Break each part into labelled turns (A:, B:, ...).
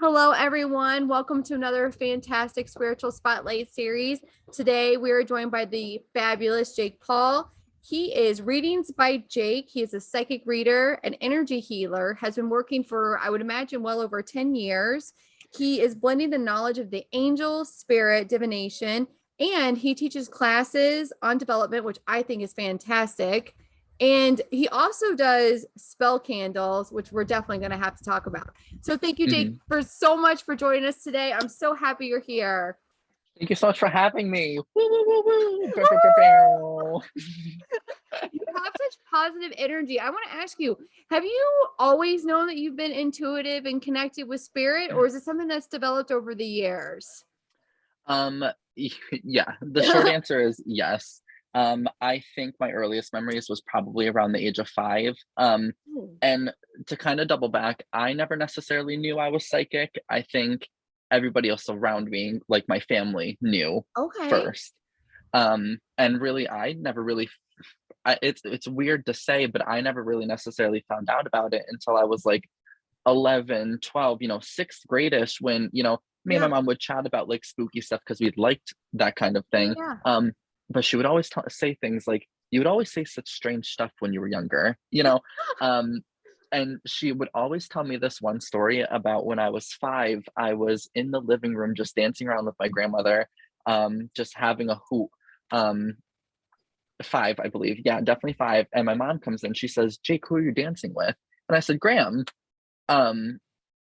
A: Hello, everyone. Welcome to another fantastic spiritual spotlight series. Today, we are joined by the fabulous Jake Paul. He is Readings by Jake. He is a psychic reader, an energy healer, has been working for, I would imagine, well over 10 years. He is blending the knowledge of the angel, spirit, divination, and he teaches classes on development, which I think is fantastic. And he also does spell candles, which we're definitely going to have to talk about. So thank you, Jake, for so much for joining us today. I'm so happy you're here.
B: Thank you so much for having me. Woo, woo, woo, woo.
A: You have such positive energy. I want to ask you, have you always known that you've been intuitive and connected with spirit, or is it something that's developed over the years?
B: Yeah, the short answer is yes. I think my earliest memories was probably around the age of 5. And to kind of double back, I never necessarily knew I was psychic. I think everybody else around me, like my family, knew
A: Okay.
B: first. And really, I never really. It's weird to say, but I never really necessarily found out about it until I was like 11, 12, sixth gradish when, me and my mom would chat about like spooky stuff because we liked that kind of thing.
A: Yeah.
B: But she would always say things like, you would always say such strange stuff when you were younger, and she would always tell me this one story about when I was 5. I was in the living room just dancing around with my grandmother, just having a hoot. 5, I believe. Yeah, definitely 5. And my mom comes in, she says, Jake, who are you dancing with? And I said, Graham.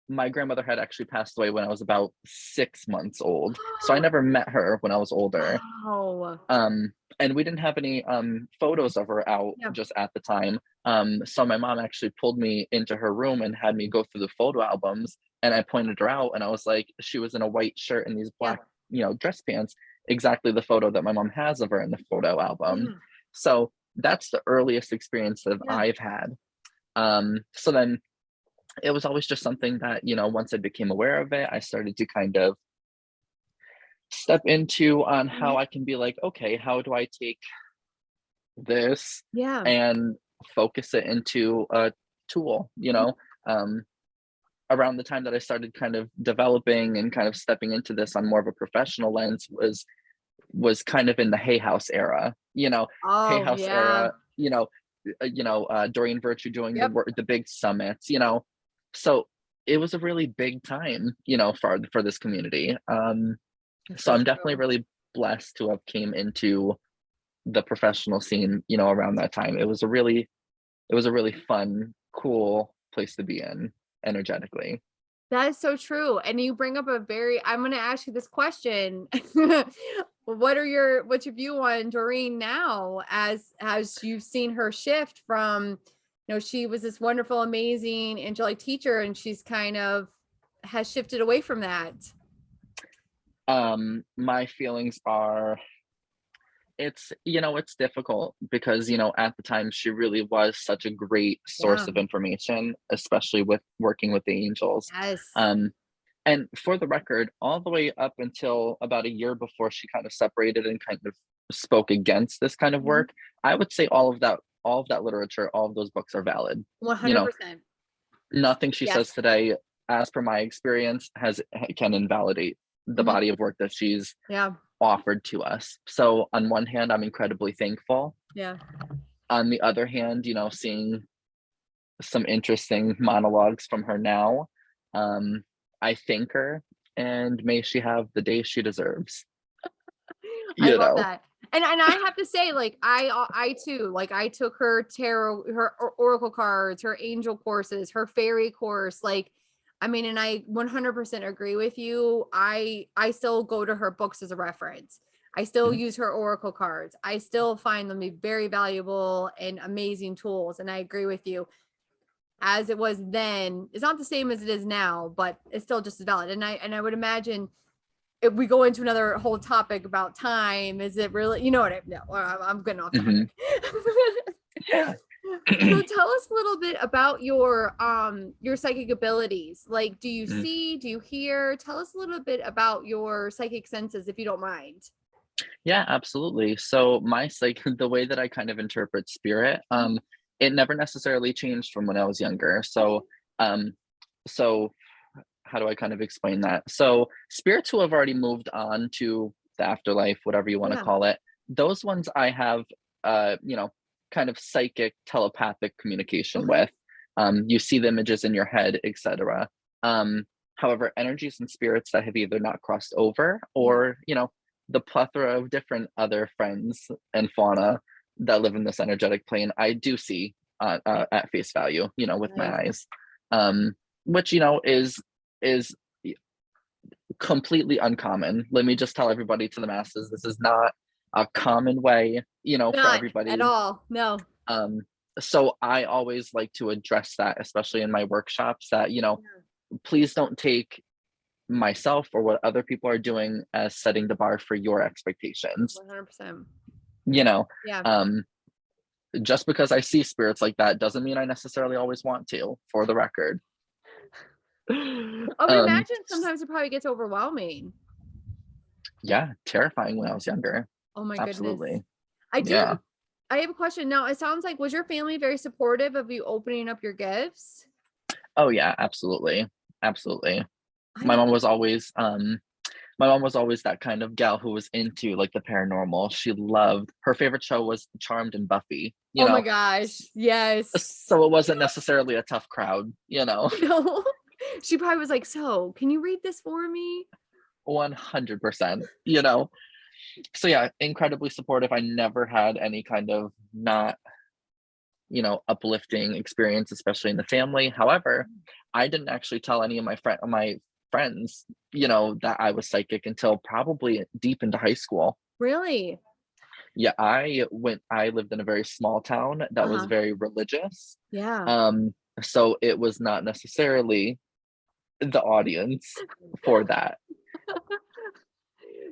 B: My grandmother had actually passed away when I was about 6 months old. So I never met her when I was older.
A: Wow.
B: And we didn't have any photos of her out just at the time. So my mom actually pulled me into her room and had me go through the photo albums, and I pointed her out, and I was like, she was in a white shirt and these black, dress pants, exactly the photo that my mom has of her in the photo album. So that's the earliest experience that I've had. So then it was always just something that, once I became aware of it, I started to kind of step into on how I can be like, okay, how do I take this and focus it into a tool, around the time that I started kind of developing and kind of stepping into this on more of a professional lens was kind of in the Hay House era, Hay House era, Doreen Virtue doing the big summits, so it was a really big time, for this community. So I'm definitely really blessed to have came into the professional scene, around that time. It was a really fun, cool place to be in energetically.
A: That is so true. And you bring up I'm going to ask you this question. What's your view on Doreen now as you've seen her shift from, she was this wonderful, amazing, angelic teacher, and she's kind of has shifted away from that.
B: My feelings are, it's difficult because at the time she really was such a great source of information, especially with working with the angels. And for the record, all the way up until about a year before she kind of separated and kind of spoke against this kind of work, I would say all of that literature, all of those books are valid.
A: 100%.
B: Nothing she says today, as per my experience, can invalidate the body of work that she's offered to us. So on one hand, I'm incredibly thankful. On the other hand, seeing some interesting monologues from her now, I thank her, and may she have the day she deserves.
A: I love that. And I have to say, like, I too, like, I took her tarot, her oracle cards, her angel courses, her fairy course, like, I mean, and I 100% agree with you. I still go to her books as a reference. I still use her oracle cards. I still find them to be very valuable and amazing tools. And I agree with you. As it was then, it's not the same as it is now, but it's still just as valid. And I would imagine if we go into another whole topic about time, is it really, what I'm getting off topic. So tell us a little bit about your psychic abilities. Like, do you see, do you hear? Tell us a little bit about your psychic senses, if you don't mind.
B: Yeah, absolutely. So the way that I kind of interpret spirit, it never necessarily changed from when I was younger. So how do I kind of explain that? So spirits who have already moved on to the afterlife, whatever you want to
A: Yeah.
B: call it, those ones I have, you know, kind of psychic telepathic communication with. You see the images in your head, etc. However, energies and spirits that have either not crossed over or, you know, the plethora of different other friends and fauna that live in this energetic plane, I do see at face value, you know, with my eyes, which, you know, is completely uncommon. Let me just tell everybody, to the masses, this is not a common way, you know, for
A: Not at
B: everybody.
A: all. No.
B: So I always like to address that, especially in my workshops, that, you know, please don't take myself or what other people are doing as setting the bar for your expectations.
A: 100%.
B: You know,
A: Yeah.
B: just because I see spirits like that doesn't mean I necessarily always want to, for the record.
A: I would imagine sometimes it probably gets overwhelming.
B: Yeah, terrifying when I was younger.
A: Oh my goodness.
B: Absolutely.
A: I have a question. Now, it sounds like, was your family very supportive of you opening up your gifts?
B: Oh yeah, absolutely. Absolutely. My mom was always that kind of gal who was into like the paranormal. She loved, her favorite show was Charmed and Buffy, you
A: Oh my
B: know.
A: gosh. Yes.
B: So it wasn't necessarily a tough crowd, you know.
A: No. She probably was like, so can you read this for me?
B: 100%, you know. So yeah, incredibly supportive. I never had any kind of not, you know, uplifting experience, especially in the family. However, I didn't actually tell any of my friends, you know, that I was psychic until probably deep into high school.
A: Really?
B: Yeah, I lived in a very small town that was very religious.
A: Yeah.
B: So it was not necessarily the audience for that,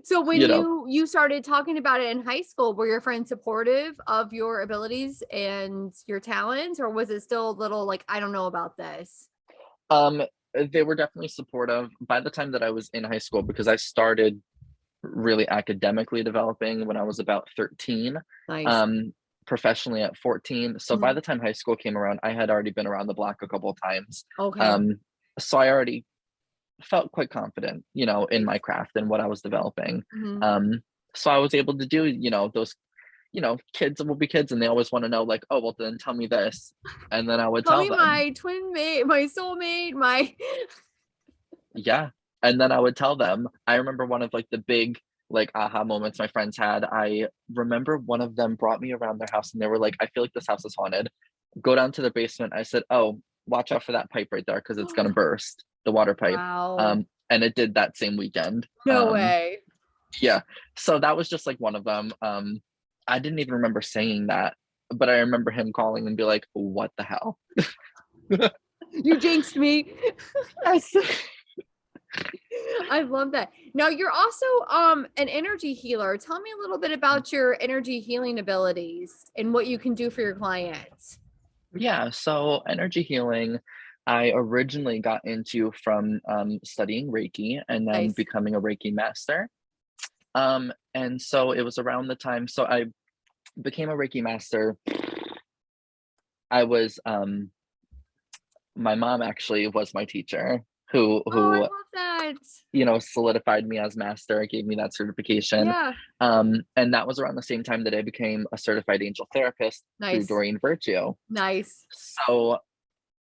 A: So when
B: you know.
A: you started talking about it in high school, were your friends supportive of your abilities and your talents, or was it still a little like, I don't know about this?
B: Um, they were definitely supportive by the time that I was in high school, because I started really academically developing when I was about 13,
A: Nice.
B: um, professionally at 14. So by the time high school came around, I had already been around the block a couple of times.
A: Okay.
B: So I already felt quite confident, you know, in my craft and what I was developing.
A: Mhm.
B: So I was able to do, you know, those, you know, kids will be kids and they always want to know, like, oh, well, then tell me this. And then I would
A: Tell
B: tell
A: me
B: them.
A: my twin mate, my soulmate, my
B: Yeah. And then I would tell them. I remember one of like the big like aha moments my friends had. I remember one of them brought me around their house and they were like, I feel like this house is haunted. Go down to the basement. I said, oh, watch out for that pipe right there because it's gonna burst, the water pipe.
A: Wow.
B: And it did that same weekend.
A: No way.
B: Yeah. So that was just like one of them. I didn't even remember saying that, but I remember him calling and be like, what the hell?
A: You jinxed me.
B: Yes.
A: I love that. Now you're also an energy healer. Tell me a little bit about your energy healing abilities and what you can do for your clients.
B: Yeah, so energy healing, I originally got into from studying Reiki and then
A: Nice.
B: becoming a Reiki master. And so it was around the time, so I became a Reiki master. I was my mom actually was my teacher who
A: Oh, I
B: who
A: love that.
B: you know, solidified me as master, gave me that certification.
A: Yeah.
B: And that was around the same time that I became a certified angel therapist through
A: Nice.
B: Doreen Virtue.
A: Nice.
B: So,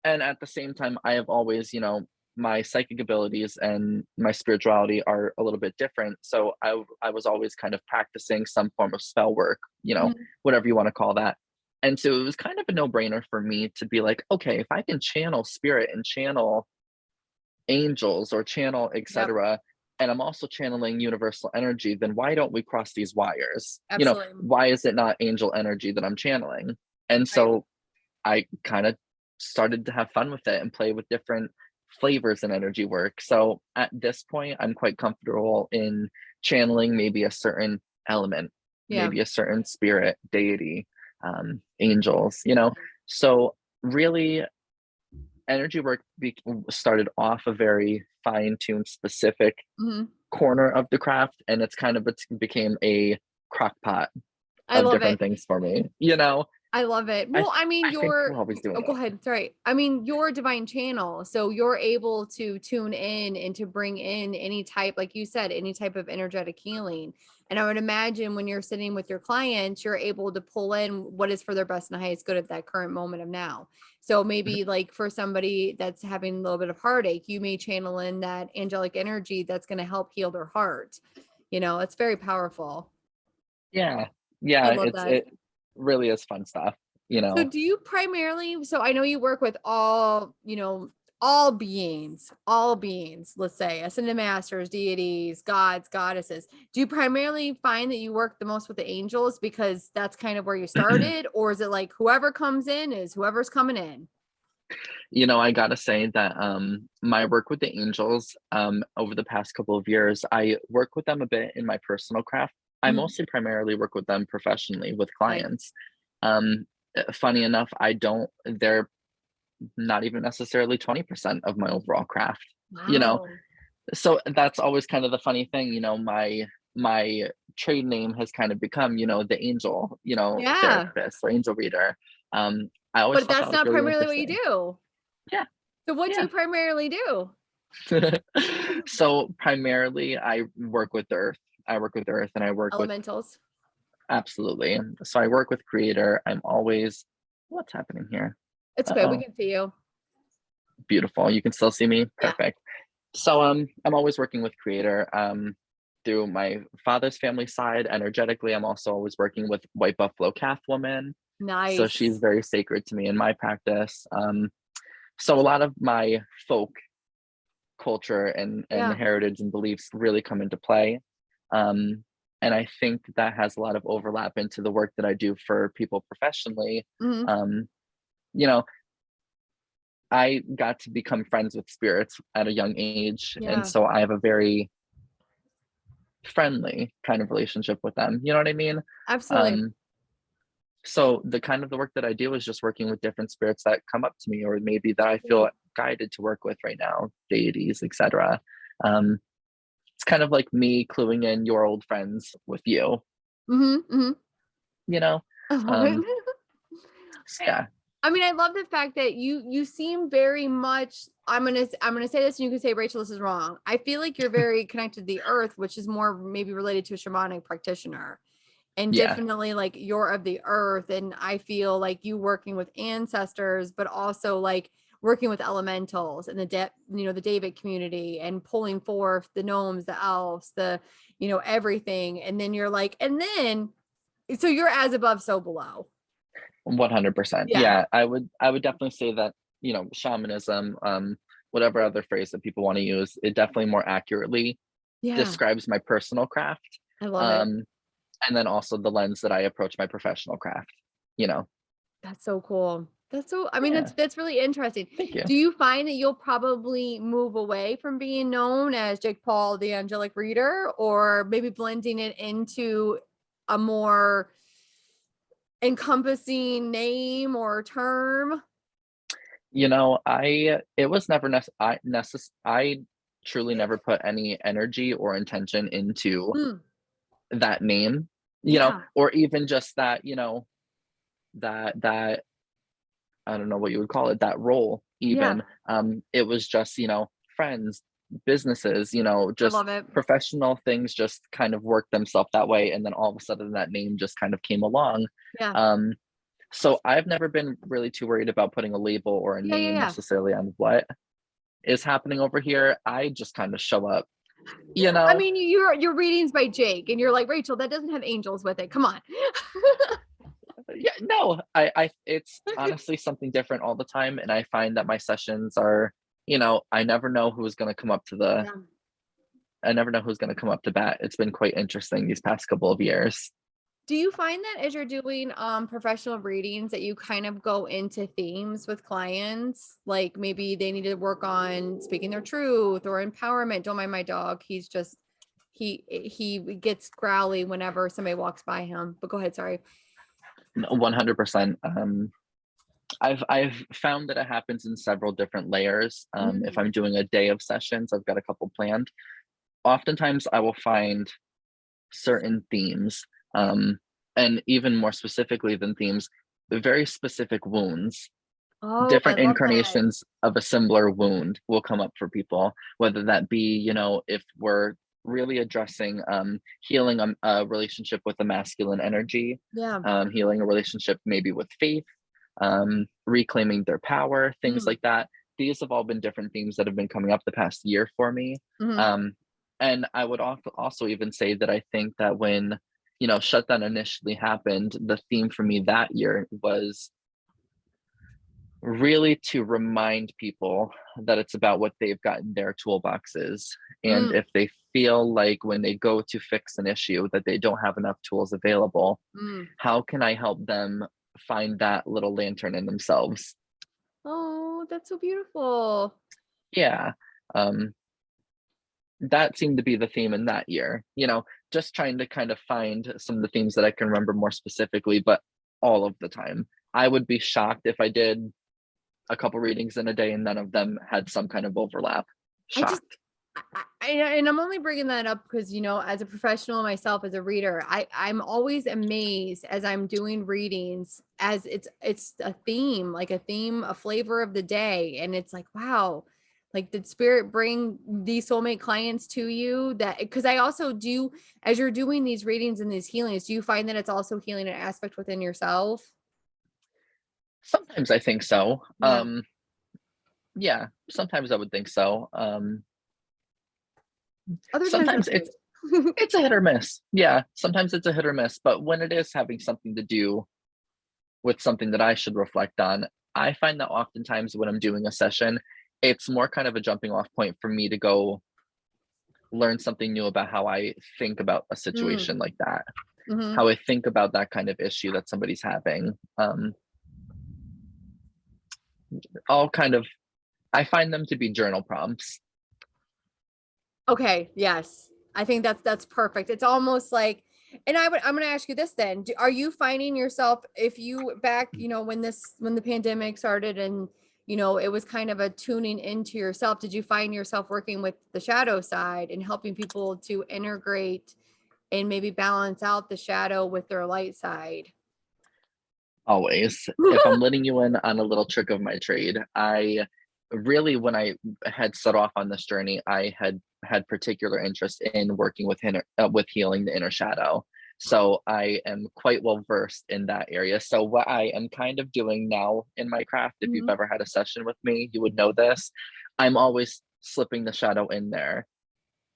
B: and at the same time, I have always, you know, my psychic abilities and my spirituality are a little bit different. So I was always kind of practicing some form of spell work, you know,
A: Mhm.
B: whatever you want to call that. And so it was kind of a no-brainer for me to be like, okay, if I can channel spirit and channel angels or channel
A: Yep.
B: etc., and I'm also channeling universal energy, then why don't we cross these wires? You know,
A: Absolutely.
B: why is it not angel energy that I'm channeling? And
A: Right.
B: so I kind of started to have fun with it and play with different flavors and energy work. So at this point, I'm quite comfortable in channeling maybe a certain element,
A: Yeah.
B: maybe a certain spirit, deity, angels, you know. So really, energy work started off a very fine-tuned, specific
A: Mhm.
B: corner of the craft, and it's kind of became a crock pot
A: I
B: of
A: love
B: different
A: it.
B: things for me, you know.
A: I love it.
B: I
A: Well, I mean,
B: I think we're always doing
A: oh, go
B: it.
A: ahead. Sorry. I mean, your divine channel. So you're able to tune in and to bring in any type, like you said, any type of energetic healing. And I would imagine when you're sitting with your clients, you're able to pull in what is for their best and highest good at that current moment of now. So
B: Mhm.
A: maybe like for somebody that's having a little bit of heartache, you may channel in that angelic energy that's going to help heal their heart. It's very powerful.
B: Yeah.
A: I
B: Yeah,
A: love that.
B: it really is fun stuff, you
A: So
B: know?
A: do you primarily, so I know you work with all beings, let's say ascended masters, deities, gods, goddesses. Do you primarily find that you work the most with the angels because that's kind of where you started? Or is it like whoever comes in is whoever's coming in?
B: I gotta say that my work with the angels over the past couple of years, I work with them a bit in my personal craft. I
A: Mhm.
B: mostly primarily work with them professionally with
A: Right.
B: clients. Um, Funny enough, they're not even necessarily 20% of my overall craft, you know?
A: Wow.
B: So that's always kind of the funny thing, my trade name has kind of become, the angel,
A: Yeah.
B: therapist or angel reader. I always
A: But
B: thought that
A: that's
B: was
A: not
B: really
A: primarily what you
B: interesting.
A: do.
B: Yeah,
A: So what do
B: yeah.
A: you primarily do?
B: So primarily I work with earth. I work with earth and I work with
A: Elementals.
B: absolutely. So I work with creator. I'm always what's happening here?
A: It's okay. We
B: Uh-oh.
A: can see you.
B: Beautiful. You can still see me?
A: Yeah.
B: Perfect. So I'm always working with creator. Through my father's family side, energetically, I'm also always working with White Buffalo Calf Woman. So she's
A: Nice.
B: very sacred to me in my practice. So a lot of my folk culture and
A: Yeah.
B: heritage and beliefs really come into play. Um, and I think that has a lot of overlap into the work that I do for people professionally.
A: Mhm.
B: Um, you know, I got to become friends with spirits at a young age, and
A: Yeah.
B: so I have a very friendly kind of relationship with them. You know what I mean?
A: Absolutely.
B: Um, so the kind of the work that I do is just working with different spirits that come up to me, or maybe that I
A: Yeah.
B: feel guided to work with right now, deities, etc. Um, it's kind of like me cluing in your old friends with you,
A: Mhm, mhm.
B: you know?
A: I love it.
B: Um, so yeah,
A: I mean, I love the fact that you seem very much, I'm gonna say this and you can say, Rachel, this is wrong. I feel like you're very connected to the earth, which is more maybe related to a shamanic practitioner. And
B: yeah,
A: definitely like you're of the earth. And I feel like you working with ancestors, but also like working with elementals and the David community and pulling forth the gnomes, the elves, everything. And then you're like, and then so you're as above, so below.
B: 100%.
A: Yeah.
B: Yeah, I would definitely say that, shamanism, whatever other phrase that people want to use, it definitely more accurately
A: Yeah.
B: describes my personal craft.
A: I love it.
B: Um, and then also the lens that I approach my professional craft, you know.
A: That's so cool. I mean,
B: Yeah,
A: that's really interesting.
B: thank you.
A: Do you find that you'll probably move away from being known as Jake Paul, the angelic reader, or maybe blending it into a more encompassing name or term?
B: I it was never I truly never put any energy or intention into
A: Mm,
B: that name,
A: yeah.
B: or even just that, that I don't know what you would call it, that role
A: Yeah.
B: even. It was just, friends, businesses,
A: I
B: just
A: love it.
B: professional things just kind of worked themselves that way. And then all of a sudden that name just kind of came along.
A: Yeah.
B: Um, so I've never been really too worried about putting a label or a
A: Yeah. Yeah.
B: name
A: Yeah.
B: necessarily on what is happening over here. I just kind of show up, you
A: I
B: know?
A: mean, your readings by Jake, and you're like, Rachel, that doesn't have angels with it. Come on.
B: Yeah, no, it's honestly something different all the time. And I find that my sessions are, I never know who's going to come up to the
A: Yeah.
B: I never know who's gonna come up to bat. It's been quite interesting these past couple of years.
A: Do you find that as you're doing professional readings that you kind of go into themes with clients? Like maybe they need to work on speaking their truth or empowerment. Don't mind my dog. He's just he gets growly whenever somebody walks by him. But go ahead, sorry.
B: 100%. I've found that it happens in several different layers. If
A: Mm,
B: I'm doing a day of sessions, I've got a couple planned. Oftentimes, I will find certain themes, and even more specifically than themes. very specific wounds.
A: Oh, I
B: Different
A: love that.
B: incarnations of a similar wound will come up for people, whether that be, if we're really addressing healing a relationship with a masculine energy,
A: Yeah.
B: healing a relationship maybe with faith, reclaiming their power, things
A: Mm.
B: like that. These have all been different themes that have been coming up the past year for me.
A: Mhm.
B: And I would also even say that I think that when, shutdown initially happened, the theme for me that year was really to remind people that it's about what they've got in their toolboxes. And
A: Mm.
B: if they feel like when they go to fix an issue that they don't have enough tools available,
A: Mm.
B: how can I help them find that little lantern in themselves?
A: Oh, that's so beautiful.
B: Yeah. Um, that seemed to be the theme in that year, just trying to kind of find some of the themes that I can remember more specifically, but all of the time. I would be shocked if I did a couple readings in a day and none of them had some kind of overlap.
A: I just
B: Shocked.
A: and I'm only bringing that up because, as a professional myself, as a reader, I'm always amazed as I'm doing readings, as it's a theme, like a theme, a flavor of the day. And it's like, wow, like did spirit bring these soulmate clients to you? That because I also do, as you're doing these readings and these healings, do you find that it's also healing an aspect within yourself?
B: Sometimes I think so.
A: Yeah.
B: Yeah, sometimes I would think so.
A: Other times not
B: Sometimes
A: so
B: it's
A: much.
B: it's a hit or miss. Yeah, sometimes it's a hit or miss, but when it is having something to do with something that I should reflect on, I find that oftentimes when I'm doing a session, it's more kind of a jumping off point for me to go learn something new about how I think about a
A: Mm.
B: situation like that,
A: Hmm.
B: how I think about that kind of issue that somebody's having. All kind of, I find them to be journal prompts.
A: Okay, yes. I think that's perfect. It's almost like, and I'm going to ask you this then. Are you finding yourself, if you back, when the pandemic started and it was kind of a tuning into yourself, did you find yourself working with the shadow side and helping people to integrate and maybe balance out the shadow with their light side?
B: Always. If I'm letting you in on a little trick of my trade, I really, when I had set off on this journey, I had particular interest in working with healing the inner shadow. So I am quite well versed in that area. So what I am kind of doing now in my craft, if you've
A: Mhm.
B: ever had a session with me, you would know this. I'm always slipping the shadow in there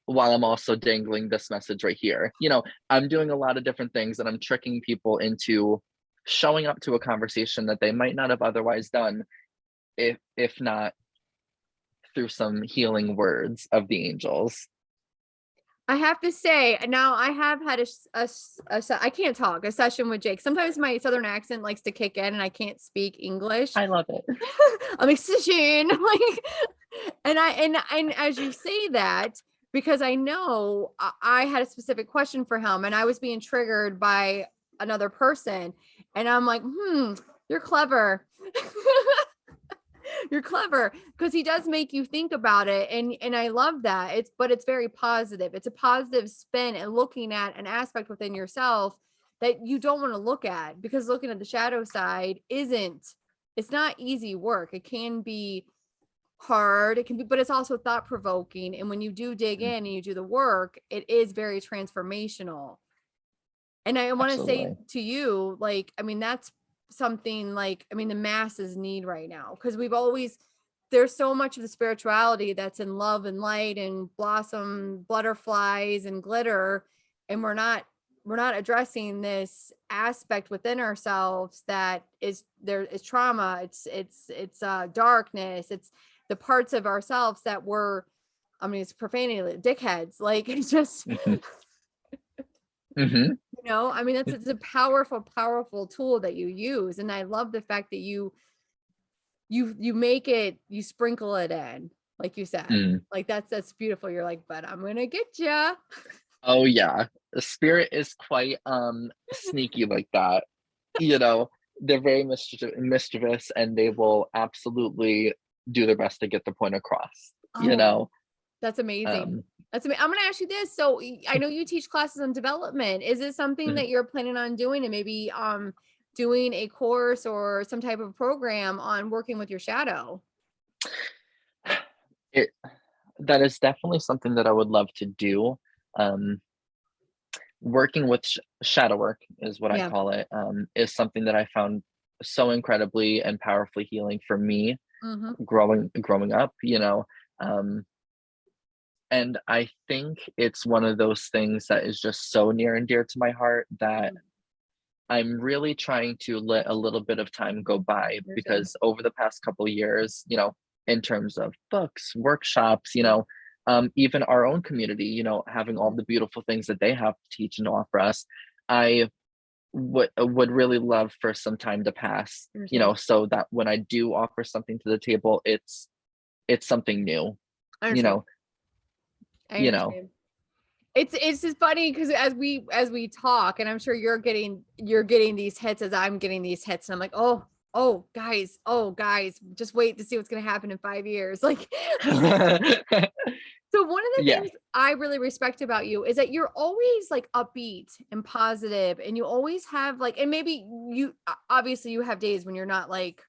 B: while I'm also dangling this message right here. I'm doing a lot of different things and I'm tricking people into showing up to a conversation that they might not have otherwise done if not through some healing words of the angels.
A: I have to say, now I have had I can't talk, a session with Jake. Sometimes my southern accent likes to kick in and I can't speak English.
B: I love it.
A: I'm like, session, like, and as you say that, because I know I had a specific question for him and I was being triggered by another person. And I'm like, you're clever. You're clever, because he does make you think about it, and I love that. But it's very positive. It's a positive spin and looking at an aspect within yourself that you don't want to look at, because looking at the shadow side it's not easy work. It can be hard, it can be, but it's also thought provoking, and when you do dig
B: Mm,
A: in and you do the work, it is very transformational. And I want to say
B: absolutely.
A: to you, like, I mean, that's something, like, I mean, the masses need right now, because there's so much of the spirituality that's in love and light and blossom, butterflies and glitter. And we're not addressing this aspect within ourselves that is there is trauma. It's darkness. It's the parts of ourselves that were, I mean, it's profanity, like dickheads. Like, it's just,
B: Hmm. Hmm.
A: I mean, it's a powerful, powerful tool that you use. And I love the fact that you make it, you sprinkle it in, like you said.
B: Mm.
A: Like, that's beautiful. You're like, but I'm gonna get ya.
B: Oh yeah, the spirit is quite sneaky like that. you know they're very mischievous and they will absolutely do their best to get the point across.
A: Oh, that's amazing.
B: um
A: That's amazing. I'm gonna ask you this. So I know you teach classes on development. Is it something
B: mhm.
A: that you're planning on doing, and maybe doing a course or some type of program on working with your shadow?
B: It that is definitely something that I would love to do. Um, Working with shadow work is what I
A: Yeah.
B: call it, is something that I found so incredibly and powerfully healing for me
A: Hmm.
B: growing up, um, and I think it's one of those things that is just so near and dear to my heart that I'm really trying to let a little bit of time go by,
A: Understand.
B: because over the past couple of years, in terms of books, workshops, even our own community, having all the beautiful things that they have to teach and offer us, I would really love for some time to pass,
A: Understand.
B: so that when I do offer something to the table, it's something new,
A: I
B: you
A: understand.
B: know,
A: I
B: you know.
A: understand. It's just funny because as we talk, and I'm sure you're getting these hits as I'm getting these hits, and I'm like, oh guys, just wait to see what's gonna happen in 5 years. Like, so one of the
B: Yeah.
A: things I really respect about you is that you're always like upbeat and positive, and you always have like, and maybe you obviously you have days when you're not like,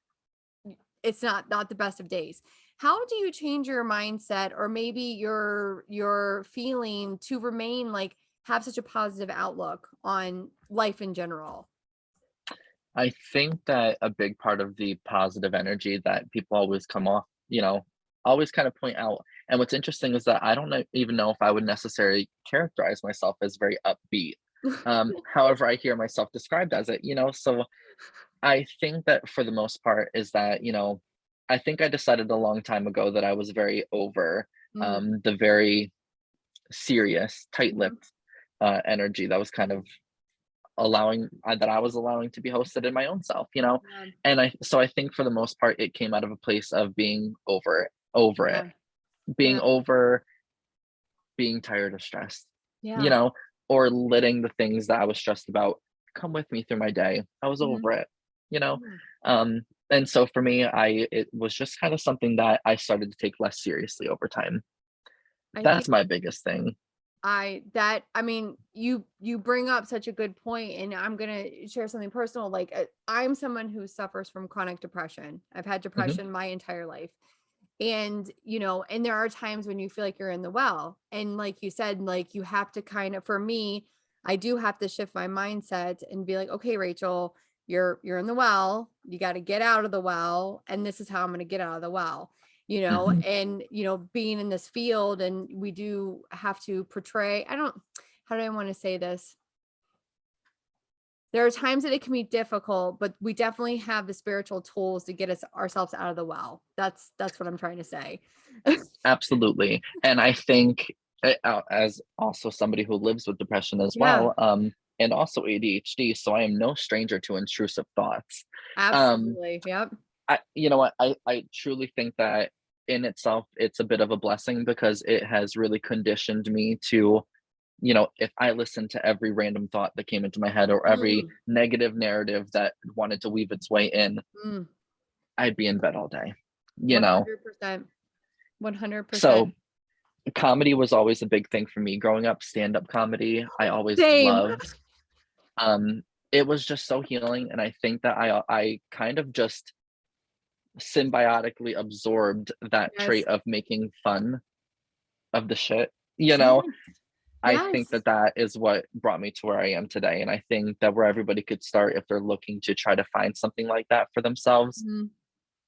A: it's not the best of days. How do you change your mindset or maybe your feeling to remain like have such a positive outlook on life in general?
B: I think that a big part of the positive energy that people always come off, always kind of point out. And what's interesting is that I don't even know if I would necessarily characterize myself as very upbeat. However, I hear myself described as it. So I think that for the most part is that, I think I decided a long time ago that I was very over
A: Mm,
B: the very serious,
A: mhm,
B: tight-lipped energy that was kind of that I was allowing to be hosted in my own self.
A: yeah,
B: And I think for the most part it came out of a place of being over it,
A: yeah,
B: being
A: yeah,
B: over being tired of stress, you
A: yeah.
B: know, or letting the things that I was stressed about come with me through my day. I was
A: Mhm,
B: over it, you know.
A: yeah.
B: Um and so for me, I it was just kind of something that I started to take less seriously over time.
A: I think
B: That's my biggest thing.
A: I mean, you bring up such a good point, and I'm gonna share something personal. Like, I'm someone who suffers from chronic depression. I've had
B: Mhm,
A: depression my entire life. And, and there are times when you feel like you're in the well. And like you said, like you have to kind of, for me, I do have to shift my mindset and be like, okay, Rachel, you're in the well. You got to get out of the well. And this is how I'm going to get out of the well.
B: mhm.
A: And being in this field, and we do have to portray, how do I want to say this? There are times that it can be difficult, but we definitely have the spiritual tools to get us ourselves out of the well. That's what I'm trying to say.
B: Absolutely. And I think, as also somebody who lives with depression as
A: Yeah,
B: well, and also ADHD, so I am no stranger to intrusive thoughts. Um,
A: absolutely. Yep.
B: you know what? I truly think that in itself, it's a bit of a blessing because it has really conditioned me to, if I listened to every random thought that came into my head or every
A: Mm,
B: negative narrative that wanted to weave its way in,
A: mm.
B: I'd be in bed all day, you know?
A: 100%. 100%.
B: So comedy was always a big thing for me growing up, stand-up comedy, I always
A: Same.
B: loved. Um, it was just so healing, and I think that I kind of just symbiotically absorbed that
A: Yes.
B: trait of making fun of the shit,
A: Yes.
B: I think
A: Yes.
B: that that is what brought me to where I am today, and I think that where everybody could start if they're looking to try to find something like that for themselves,
A: Mhm.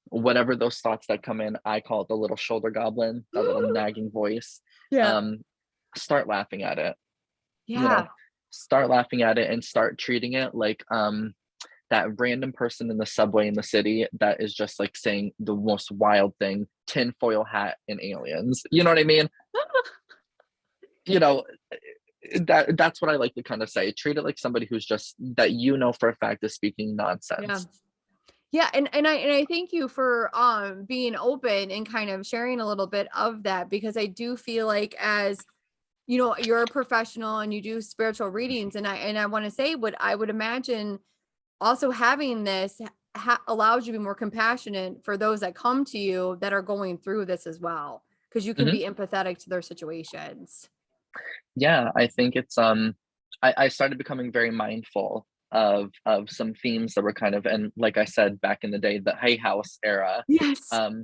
B: whatever those thoughts that come in, I call it the little shoulder goblin, that little nagging voice,
A: Yeah.
B: um, start laughing at it, you know?
A: Yeah.
B: Start laughing at it and start treating it like, that random person in the subway in the city that is just, like, saying the most wild thing, tinfoil hat and aliens, you know what I mean? You know, that's what I like to kinda say, treat it like somebody who's just that for a fact is speaking
A: Yeah.
B: nonsense.
A: Yeah, and I thank you for being open and kind of sharing a little bit of that, because I do feel like, as you're a professional and you do spiritual readings, and I want to say, what I would imagine also having this allows you to be more compassionate for those that come to you that are going through this as well, because you can
B: Mhm.
A: be empathetic to their situations.
B: Yeah, I think it's, I started becoming very mindful, of some themes that were kind of, and like I said, back in the day, the Hay House era.
A: Yes.
B: Um,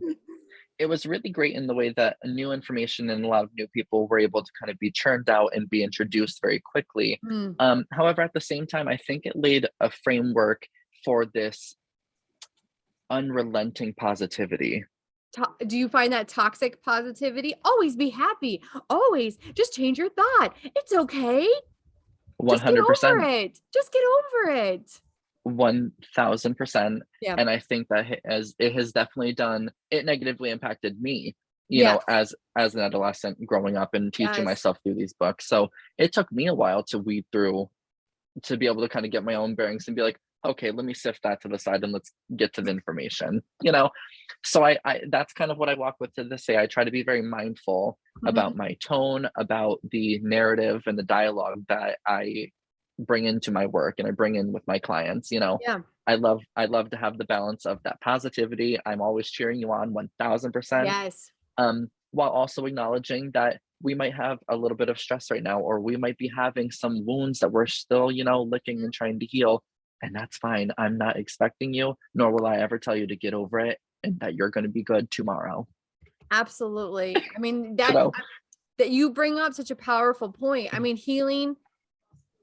B: it was really great in the way that new information and a lot of new people were able to kind of be churned out and be introduced very quickly.
A: Mm.
B: However, at the same time, I think it laid a framework for this unrelenting positivity.
A: Do you find that toxic positivity? Always be happy. Always just change your thought. It's okay. Just get over
B: 100%.
A: it. Just get over it.
B: 1000%.
A: Yeah.
B: And I think that as it has definitely done, it negatively impacted me,
A: Yes.
B: as an adolescent growing up and teaching
A: Yes.
B: myself through these books. So it took me a while to weed through, to be able to kind of get my own bearings and be like, okay, let me sift that to the side and let's get to the information. So I that's kind of what I walk with to this day. I try to be very mindful about my tone, about the narrative and the dialogue that I bring into my work and I bring in with my clients.
A: Yeah.
B: I love to have the balance of that positivity. I'm always cheering you on 1000%.
A: Yes.
B: While also acknowledging that we might have a little bit of stress right now, or we might be having some wounds that we're still, licking and trying to heal. And that's fine. I'm not expecting you, nor will I ever tell you to get over it and that you're going to be good tomorrow.
A: Absolutely. I mean,
B: You
A: that
B: know?
A: that you bring up such a powerful point. I mean, healing,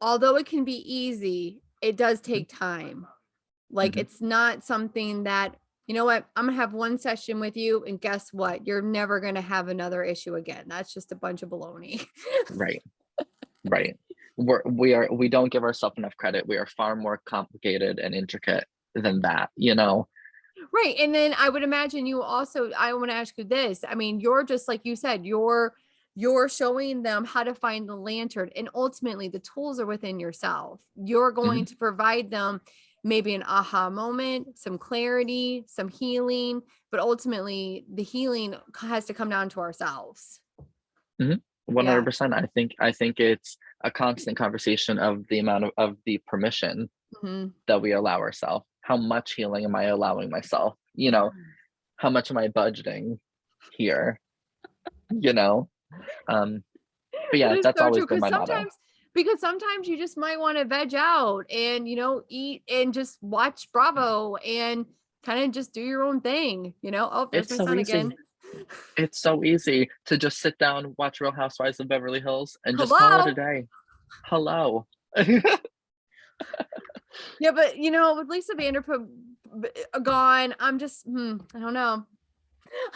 A: although it can be easy, it does take time. Like,
B: Mhm.
A: it's not something that, you know what, I'm gonna have one session with you and guess what? You're never gonna have another issue again. That's just a bunch of baloney.
B: Right. Right. We don't give ourselves enough credit. We are far more complicated and intricate than that.
A: Right. And then I would imagine you also, I want to ask you this. I mean, you're just like you said, you're showing them how to find the lantern, and ultimately the tools are within yourself. You're going
B: Mhm.
A: to provide them maybe an aha moment, some clarity, some healing, but ultimately the healing has to come down to ourselves.
B: Mhm.
A: Yeah.
B: 100%. I think it's a constant conversation of the amount of the permission
A: Mhm.
B: that we allow ourselves. How much healing am I allowing myself?
A: Yeah.
B: How much am I budgeting here? You know? Um, but
A: That
B: yeah,
A: is
B: that's
A: so
B: always
A: true.
B: been my motto.
A: Because sometimes you just might want to veg out and, eat and just watch Bravo and kind of just do your own thing. Oh, there's
B: It's
A: my
B: so
A: son
B: easy.
A: again.
B: It's so easy to just sit down, watch Real Housewives of Beverly Hills, and just call it a
A: Hello.
B: day. Hello.
A: Yeah, but with Lisa Vanderpump gone, I'm just, I don't know.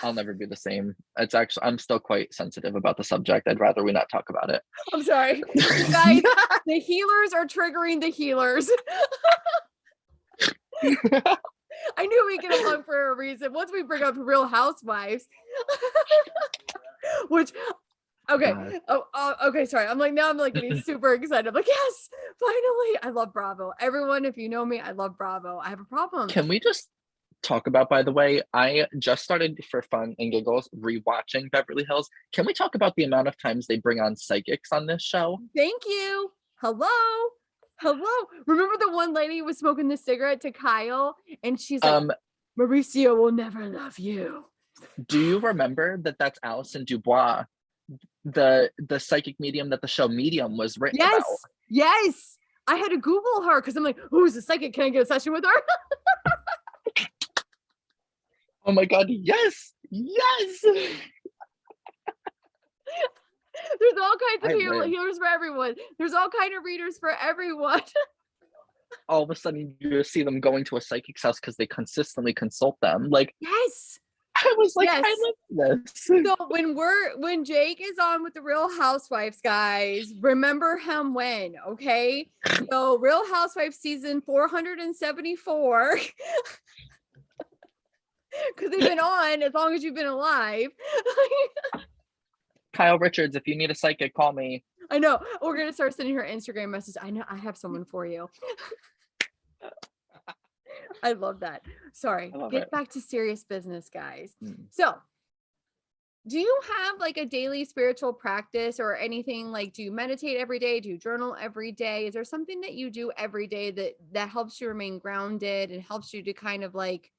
B: I'll never be the same. I'm still quite sensitive about the subject. I'd rather we not talk about it.
A: I'm sorry. You guys, the healers are triggering the healers. I knew we get along for a reason. Once we bring up Real Housewives, which, okay.
B: God.
A: Okay. Sorry. Now I'm like getting super excited. I'm like, yes, finally. I love Bravo. Everyone, if you know me, I love Bravo. I have a problem.
B: Can we just talk about, by the way, I just started for fun and giggles rewatching Beverly Hills. Can we talk about the amount of times they bring on psychics on this show?
A: Thank you. Hello. Hello. Remember the one lady was smoking the cigarette to Kyle and she's like,
B: Um,
A: Mauricio will never love you.
B: do you remember that that's Alison Dubois, the psychic medium that the show Medium was written
A: Yes.
B: about?
A: Yes. I had to Google her because I'm like, who's a psychic? Can I get a session with her?
B: Oh my God, yes, yes.
A: There's all kinds of
B: I live.
A: healers for everyone. There's all kind of readers for everyone.
B: All of a sudden, you just see them going to a psychic's house because they consistently consult them. Like,
A: Yes.
B: I was like,
A: Yes.
B: I love this.
A: So when Jake is on with the Real Housewives, guys, remember him when, okay? So Real Housewives season 474, because they've been on as long as you've been alive.
B: Kyle Richards, if you need a psychic, call me.
A: I know. We're gonna start sending her Instagram message. I know I have someone for you. I love that. Sorry. Get back to serious business, guys. So do you have like a daily spiritual practice or anything? Like, do you meditate every day? Do you journal every day? Is there something that you do every day that helps you remain grounded and helps you to kind of like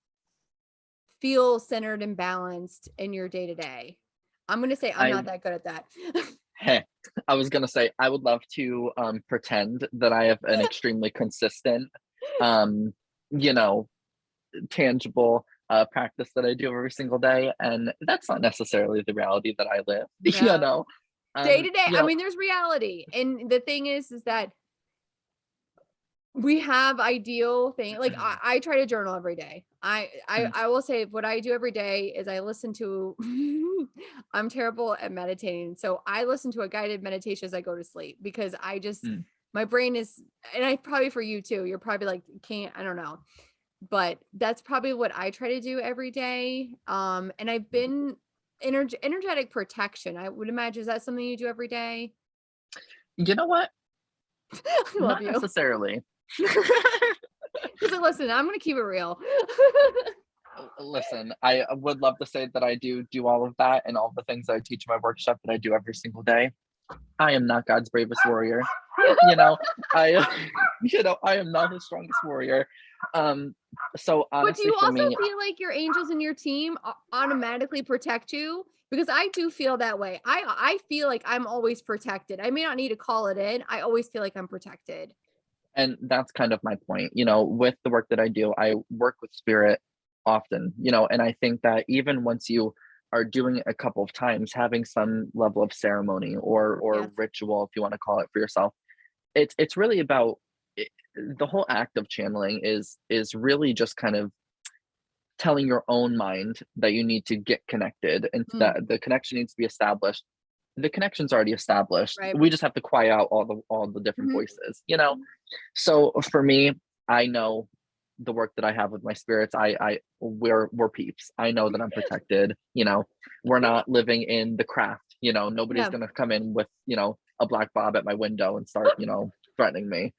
A: feel centered and balanced in your day to day? I'm going to say I'm
B: I
A: not that good at that.
B: Heh, I was gonna say I would love to pretend that I have an extremely consistent, um, you know, tangible practice that I do every single day, and that's not necessarily the reality that I live.
A: Yeah. Day to day.
B: You
A: I
B: know,
A: mean, there's reality. And the thing is that we have ideal thing. Like I try to journal every day.
B: mm,
A: I will say what I do every day is I listen to I'm terrible at meditating. So I listen to a guided meditation as I go to sleep because I just
B: mm.
A: my brain is, and I probably for you too. You're probably like can't, I don't know. But that's probably what I try to do every day. And I've been energetic protection. I would imagine, is that something you do every day?
B: You know what?
A: I love
B: Not
A: you.
B: necessarily.
A: Because listen, I'm gonna keep it real.
B: Listen, I would love to say that I do all of that and all the things that I teach in my workshop that I do every single day. I am not God's bravest warrior. You know, I I am not his strongest warrior. Um, so
A: But do
B: honestly
A: you
B: for
A: also
B: me,
A: feel like your angels in your team automatically protect you? Because I do feel that way. I feel like I'm always protected. I may not need to call it in. I always feel like I'm protected.
B: and that's kind of my point, with the work that I do, I work with spirit often, and I think that even once you are doing it a couple of times, having some level of ceremony or
A: Yes.
B: ritual, if you want to call it for yourself, it's really about it, the whole act of channeling is really just kind of telling your own mind that you need to get connected and
A: Mm,
B: that the connection needs to be established. The connection's already established.
A: right.
B: We just have to quiet out all the different
A: Mhm.
B: voices. So for me, I know the work that I have with my spirits, we're peeps. I know that I'm protected. We're not living in the craft. Nobody's
A: Yeah.
B: gonna come in with, a black bob at my window and start, threatening me.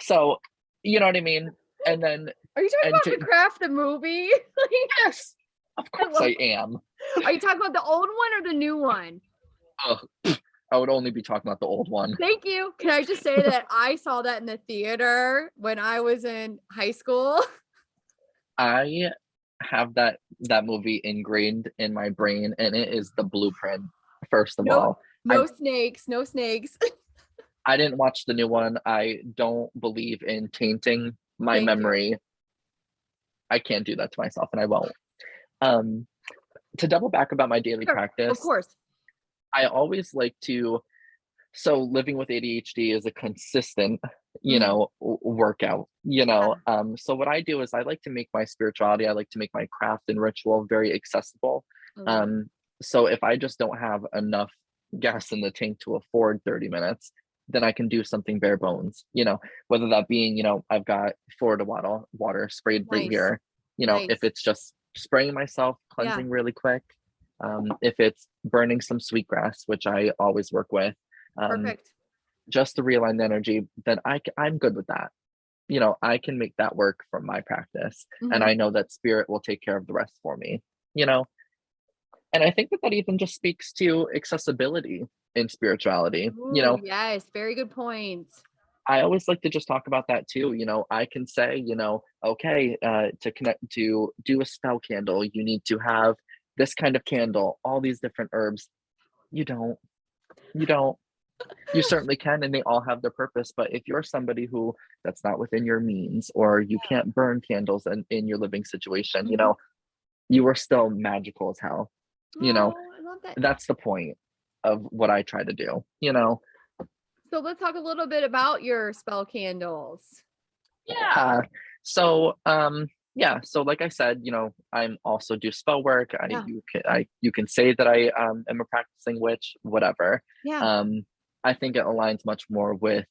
B: So, you know what I mean? And then
A: Are you talking
B: and
A: about
B: to
A: the craft the movie?
B: yes, of
A: I
B: course
A: love.
B: I am.
A: Are you talking about the old one or the new one?
B: Ugh, I would only be talking about the old one.
A: Thank you. Can I just say that I saw that in the theater when I was in high school?
B: I have that movie ingrained in my brain, and it is the blueprint, first of
A: No,
B: all. I
A: no snakes, no snakes.
B: I didn't watch the new one. I don't believe in tainting my
A: Thank you.
B: memory. I can't do that to myself, and I won't. Um, to double back about my daily
A: Sure, of
B: practice,
A: course.
B: I always like to so living with ADHD is a consistent,
A: Mm,
B: workout,
A: yeah.
B: so what I do is I like to make my spirituality, I like to make my craft and ritual very accessible.
A: I love it.
B: Um, so if I just don't have enough gas in the tank to afford 30 minutes, then I can do something bare bones, whether that being, I've got Florida water sprayed right
A: Nice.
B: here, if
A: Nice.
B: it's just spraying myself,
A: Yeah.
B: cleansing really quick, if it's burning some sweetgrass, which I always work with, um,
A: Perfect.
B: just to realign the energy, then I'm good with that. I can make that work from my practice, and
A: Mhm.
B: I know that spirit will take care of the rest for me. You know, and I think that that even just speaks to accessibility in spirituality.
A: Ooh, yes, very good points.
B: I always like to just talk about that too. I can say, okay, to connect to do a spell candle, you need to have this kind of candle, all these different herbs. You don't. You don't. You certainly can, and they all have their purpose. But if you're somebody who that's not within your means, or you can't burn candles in your living situation,
A: Mhm.
B: you are still magical as hell. You know,
A: Oh, I love that.
B: that's the point of what I try to do.
A: So let's talk a little bit about your spell candles.
B: Yeah. So, yeah. So, like I said, I'm also do spell work.
A: Yeah.
B: You can say that I am a practicing witch, whatever.
A: Yeah.
B: Um, I think it aligns much more with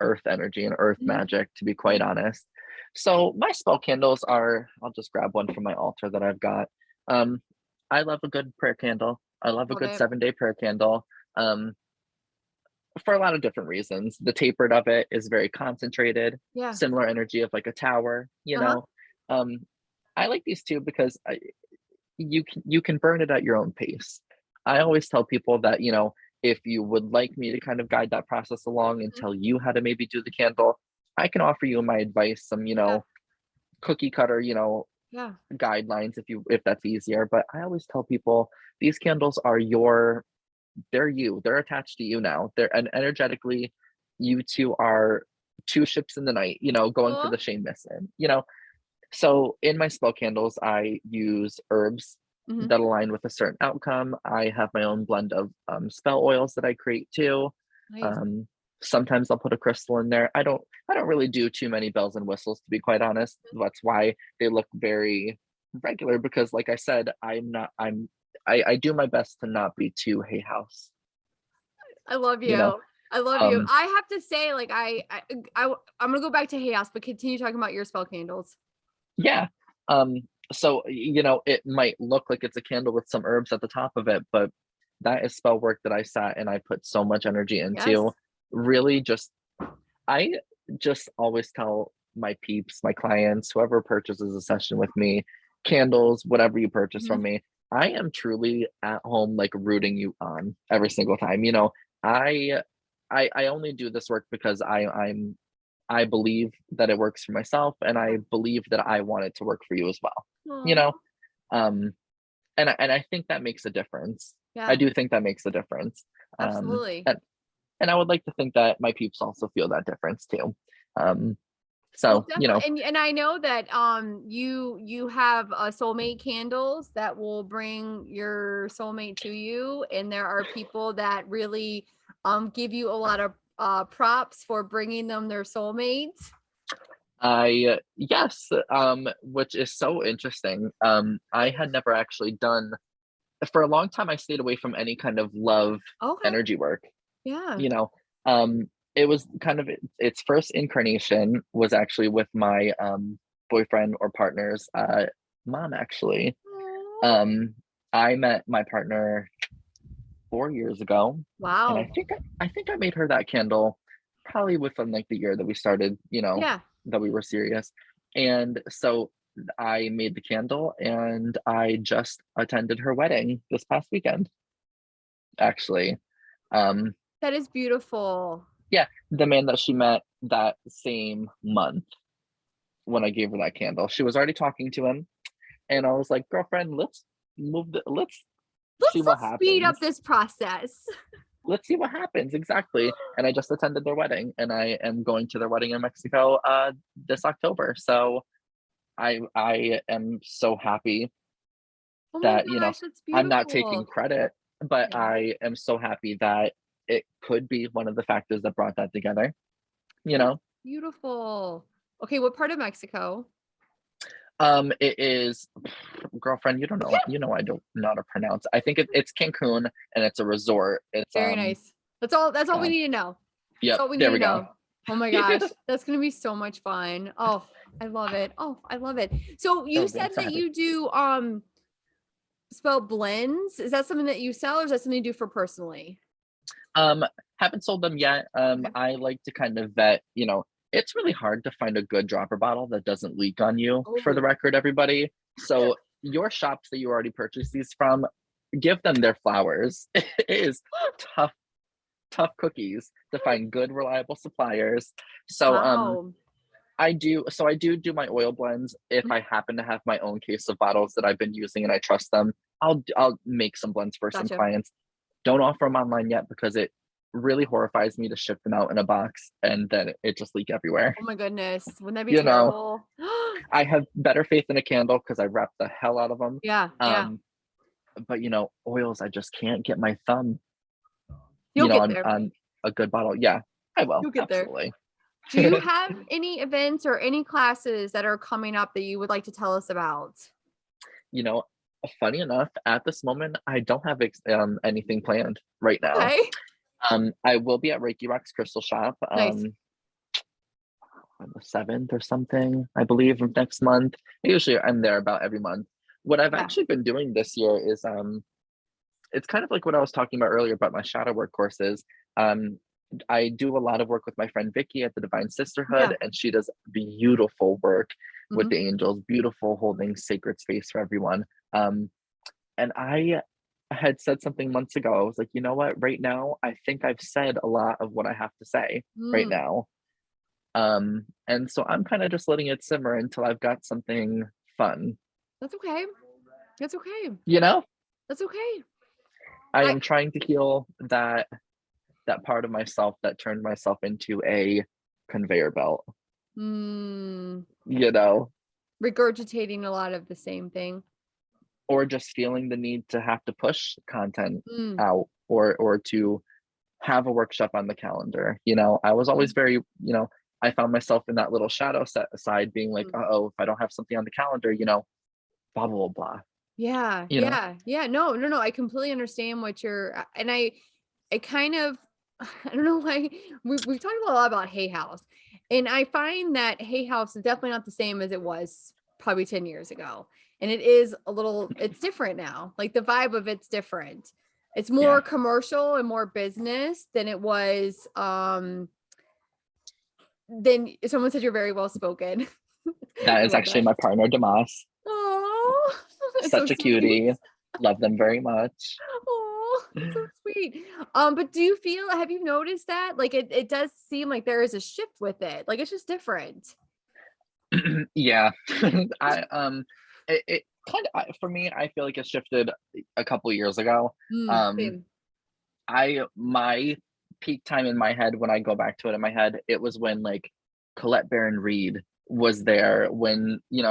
B: earth energy and earth
A: Mhm.
B: magic, to be
A: Yeah.
B: quite honest. So my spell candles are, I'll just grab one from my altar that I've got. Um, I love a good prayer candle. I love a
A: Love
B: good
A: it.
B: 7-day prayer candle. Um, for a lot of different reasons. The tapered of it is very concentrated,
A: Yeah.
B: similar energy of like a tower, you
A: Uh-huh.
B: know. Um, I like these too because you can burn it at your own pace. I always tell people that, if you would like me to kind of guide that process along and
A: Mhm.
B: tell you how to maybe do the candle, I can offer you my advice, some,
A: Yeah.
B: cookie cutter,
A: Yeah.
B: guidelines if that's easier, but I always tell people these candles are they're you. They're attached to you now. And energetically, you two are two ships in the night, going for
A: Aw.
B: the same mission. So in my spell candles, I use herbs
A: Mhm.
B: that align with a certain outcome. I have my own blend of spell oils that I create too.
A: Nice.
B: Um, Sometimes I'll put a crystal in there. I don't really do too many bells and whistles, to be quite honest. That's why they look very regular, because like I said, I do my best to not be too hay house.
A: I love
B: You know,
A: you. I love you.
B: um,
A: I have to say, like, I'm gonna go back to chaos, but continue talking about your spell candles.
B: yeah. So it might look like it's a candle with some herbs at the top of it, but that is spell work that I sat and I put so much energy into.
A: Yes.
B: Really, I just always tell my peeps, my clients, whoever purchases a session with me, candles, whatever you purchase
A: Mhm.
B: from me, I am truly at home, like rooting you on every single time. I I only do this work because I believe that it works for myself, and
A: Yeah.
B: I believe that I want it to work for you as well. You
A: Aw.
B: know, um, and I think that makes a difference. I
A: Yeah,
B: do think that makes a difference. Um,
A: absolutely.
B: and and I would like to think that my peeps also feel that difference too. Um,
A: Well,
B: so
A: definitely, and I know that you have soulmate candles that will bring your soulmate to you, and there are people that really give you a lot of props for bringing them their soulmate.
B: yes, which is so interesting. I had never actually done for a long time. I stayed away from any kind of love
A: Okay.
B: energy work.
A: Yeah.
B: You know, it was kind of its first incarnation was actually with my boyfriend or partner's mom. Actually,
A: Aw.
B: um, I met my partner 4 years ago, and
A: Wow.
B: I think I made her that candle probably within like the year that we started,
A: Yeah.
B: that we were serious. And so I made the candle and I just attended her wedding this past weekend, actually. Um,
A: That is beautiful.
B: yeah, the man that she met that same month when I gave her that candle. She was already talking to him, and I was like, girlfriend, let's see what
A: Let's speed up
B: happens.
A: this process.
B: Let's see what happens exactly. And I just attended their wedding, and I am going to their wedding in Mexico this October. So I am so happy
A: Oh my
B: that
A: gosh, that's
B: I'm not taking
A: beautiful.
B: credit, but
A: Yeah.
B: I am so happy that it could be one of the factors that brought that together. You
A: That's
B: know,
A: beautiful. Okay, what part of Mexico?
B: it is, girlfriend. I don't know how to pronounce. I think it's Cancun, and it's a resort. It's
A: Very nice. That's all we
B: God.
A: need to know. That's
B: Yep,
A: all we
B: there
A: need to
B: we go.
A: know. Oh my gosh, that's gonna be so much fun. Oh, I love it. Oh, I love it. So you
B: Oh, I'm
A: said
B: so
A: that
B: happy.
A: you do spell blends. Is that something that you sell or is that something you do for personally?
B: Um, haven't sold them yet.
A: Okay.
B: I like to kind of vet. It's really hard to find a good dropper bottle that doesn't leak on you. For the
A: Oh,
B: record, everybody. So your shops that you already purchased these from, give them their flowers. It is tough, tough cookies to find good, reliable suppliers. So
A: wow.
B: I do my oil blends. If
A: Mhm.
B: I happen to have my own case of bottles that I've been using and I trust them, I'll make some blends for some
A: Gotcha.
B: clients. Don't offer them online yet because it really horrifies me to ship them out in a box and then it just leak everywhere.
A: Oh my goodness. Wouldn't that be
B: You know,
A: terrible?
B: I have better faith in a candle because I wrap the hell out of them.
A: Yeah, yeah.
B: Um, but oils, I just can't get my thumb,
A: You'll get
B: on
A: there.
B: a good bottle. Yeah, I will
A: You'll get there.
B: absolutely.
A: Do you have any events or any classes that are coming up that you would like to tell us about?
B: you know, Funny enough, at this moment, I don't have anything planned right now.
A: Okay.
B: I will be at Reiki Rock's Crystal Shop
A: Nice.
B: on the 7th or something, I believe, of next month. Usually I'm there about every month. What I've
A: Yeah.
B: actually been doing this year is it's kind of like what I was talking about earlier about my shadow work courses. Um, I do a lot of work with my friend Vicky at the Divine
A: Yeah.
B: Sisterhood, and she does beautiful work with
A: Mhm.
B: the angels, beautiful holding sacred space for everyone. Um, and I had said something months ago. I was like, you know what? Right now, I think I've said a lot of what I have to say right
A: Mm.
B: now. And so I'm kind of just letting it simmer until I've got something fun.
A: That's okay. That's okay.
B: You know,
A: That's okay.
B: I
A: I
B: am trying to heal that part of myself that turned myself into a conveyor belt.
A: mm,
B: You know,
A: regurgitating a lot of the same thing.
B: or just feeling the need to have to push content
A: Mm,
B: out, or to have a workshop on the calendar. You know, I was always
A: mm,
B: very, I found myself in that little shadow set aside being like,
A: mm.
B: oh, if I don't have something on the calendar, blah blah blah.
A: Yeah,
B: You know,
A: yeah, yeah. No, no, no. I completely understand what you're, and I kind of, I don't know why we've talked a lot about Hay House, and I find that Hay House is definitely not the same as it was probably 10 years ago, and it is a little, it's different now. Like the vibe of it's different. It's more
B: yeah,
A: commercial and more business than it was. Then someone said you're very well spoken.
B: that
A: I
B: is
A: love
B: actually
A: that.
B: my partner Damas.
A: Oh, that's so
B: Such a
A: sweet.
B: cutie. Love them very much.
A: Oh, that's so sweet. But do you feel, have you noticed that? Like it does seem like there is a shift with it. Like it's just different.
B: Yeah. It kind of, for me, I feel like it shifted a couple years ago. Um,
A: Same.
B: my peak time in my head, when I go back to it in my head, it was when like Colette Baron Reed was there, when, yeah,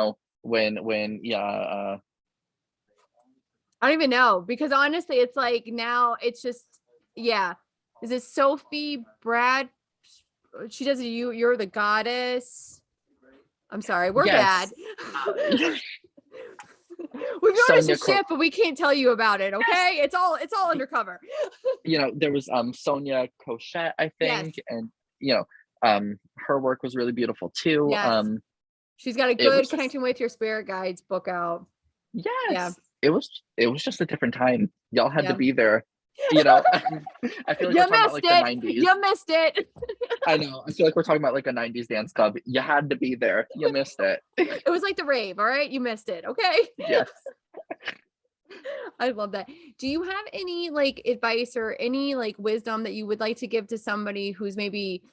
A: I don't even know because honestly, it's like now it's just, yeah. Is it Sophie Brad? She does you're the goddess. I'm sorry, we're bad.
B: yes, uh,
A: We've noticed a
B: Sonia,
A: shift, but we can't tell you about it.
B: yes,
A: Okay, it's all undercover.
B: there was Sonia Cochette, I think,
A: Yes,
B: and her work was really beautiful too.
A: yes. She's got a
B: It
A: good
B: was just,
A: Connecting with Your Spirit Guides book out. Yeah,
B: yes, it was just a different time. Y'all had to
A: yeah.
B: be there. You know, I feel like we're
A: You
B: talking about
A: missed
B: like the
A: it.
B: 90s.
A: You missed it.
B: I know. I feel like we're talking about like a 90s dance club. You had to be there. You missed it.
A: It was like the rave. All right, you missed it. Okay.
B: Yes.
A: I love that. Do you have any like advice or any like wisdom that you would like to give to somebody who's maybe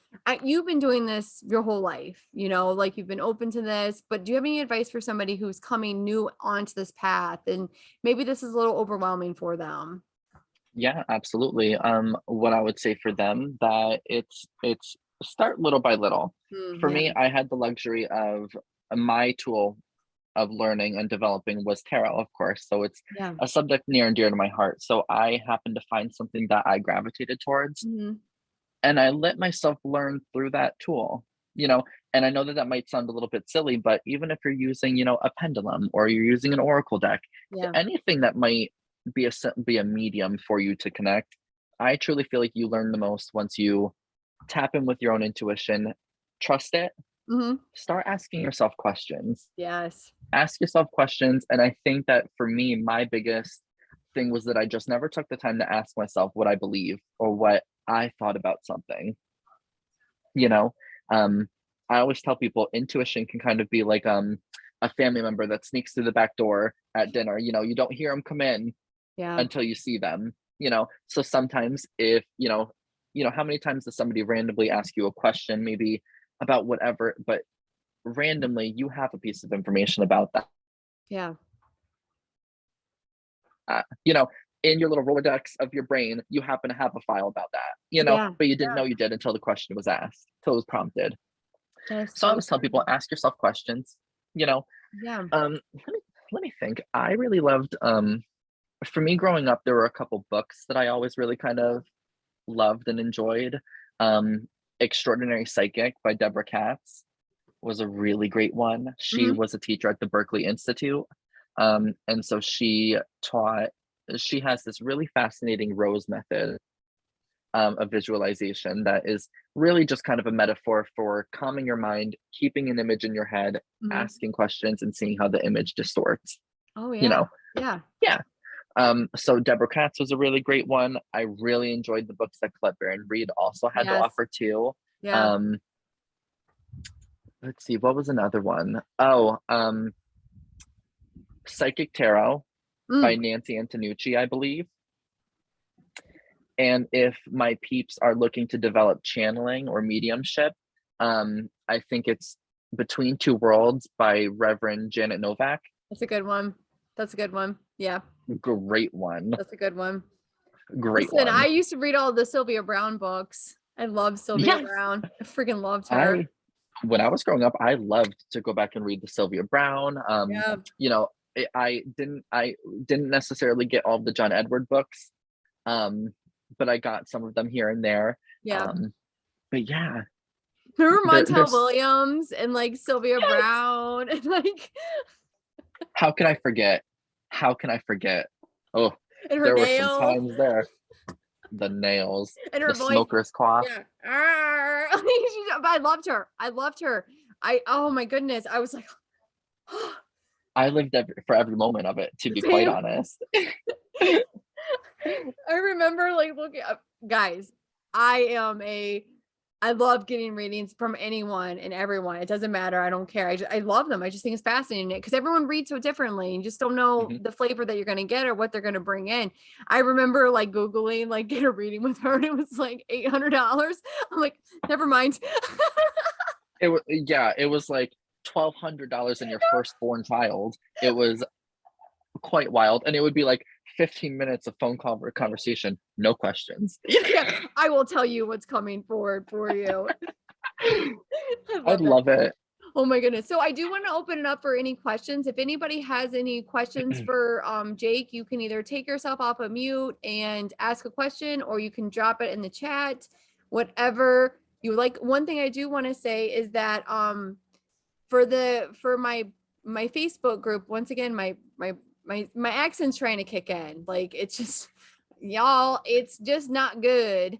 A: you've been doing this your whole life, like you've been open to this, but do you have any advice for somebody who's coming new onto this path and maybe this is a little overwhelming for them?
B: Yeah, absolutely. What I would say for them, that it's start little by little. For
A: Yeah.
B: me, I had the luxury of my tool of learning and developing was tarot, of course. So it's
A: Yeah.
B: a subject near and dear to my heart. So I happened to find something that I gravitated towards,
A: Hmm.
B: and I let myself learn through that tool. You know, and I know that that might sound a little bit silly, but even if you're using, a pendulum, or you're using an oracle deck,
A: Yeah.
B: anything that might be a medium for you to connect, I truly feel like you learn the most once you tap in with your own intuition, trust it,
A: Hmm.
B: start asking yourself questions.
A: Yes.
B: Ask yourself questions. And I think that for me, my biggest thing was that I just never took the time to ask myself what I believe or what I thought about something. You know, um, I always tell people intuition can kind of be like a family member that sneaks through the back door at dinner. You don't hear them come in
A: Yeah.
B: until you see them. So sometimes, if how many times does somebody randomly ask you a question, maybe about whatever, but randomly you have a piece of information about that,
A: Yeah.
B: uh, you know in your little Rolodex of your brain, you happen to have a file about that,
A: Yeah.
B: but you didn't
A: Yeah.
B: know you did until the question was asked, until it was prompted.
A: That is
B: So I
A: so
B: always tell people,
A: true.
B: ask yourself questions. you know
A: Yeah.
B: let me think. I really loved, for me growing up, there were a couple books that I always really kind of loved and enjoyed. um Extraordinary Psychic by Deborah Katz was a really great one. She
A: Hmm.
B: was a teacher at the Berkeley Institute, and so she has this really fascinating rose method, of visualization, that is really just kind of a metaphor for calming your mind, keeping an image in your head,
A: Hmm.
B: asking questions, and seeing how the image distorts.
A: Oh
B: You
A: yeah.
B: know,
A: Yeah.
B: yeah. So Deborah Katz was a really great one. I really enjoyed the books that Colette Baron Reed also had to
A: Yes.
B: offer too.
A: Yeah.
B: Um, let's see, what was another one? Oh, Psychic Tarot by
A: Mm.
B: Nancy Antonucci, I believe. And if my peeps are looking to develop channeling or mediumship, I think it's Between Two Worlds by Reverend Janet Novak.
A: That's a good one. That's a good one. Yeah.
B: Great one.
A: That's a good one.
B: Great
A: Listen,
B: one.
A: I used to read all the Sylvia Browne books. I love Sylvia Browne. I freaking loved her.
B: When I was growing up, I loved to go back and read the Sylvia Browne.
A: Yeah.
B: You know, I didn't necessarily get all the John Edward books, but I got some of them here and there.
A: Yeah.
B: But yeah,
A: Remember Montel
B: there's
A: Williams and like Sylvia Browne and like
B: how can I forget? How can I forget? Oh,
A: and her
B: there were some
A: nails
B: times there. The nails,
A: and her
B: the
A: voice.
B: smoker's cough.
A: Yeah. I loved her. I loved her. Oh my goodness. I was like,
B: I lived for every moment of it, to be quite honest.
A: I remember like looking up, guys. I love getting readings from anyone and everyone. It doesn't matter. I don't care. I love them. I just think it's fascinating because everyone reads so differently and you just don't know the flavor that you're going to get or what they're going to bring in. I remember like Googling, like get a reading with her and it was like $800. I'm like, never mind.
B: It was like $1,200 in your firstborn child. It was quite wild. And it would be like 15 minutes of phone call conversation, no questions.
A: Yeah, I will tell you what's coming forward for you.
B: I'd love it.
A: Oh my goodness. So I do want to open it up for any questions. If anybody has any questions for Jake, you can either take yourself off of mute and ask a question, or you can drop it in the chat, whatever you like. One thing I do want to say is that for my Facebook group, once again, my accent's trying to kick in. Like it's just y'all, it's just not good.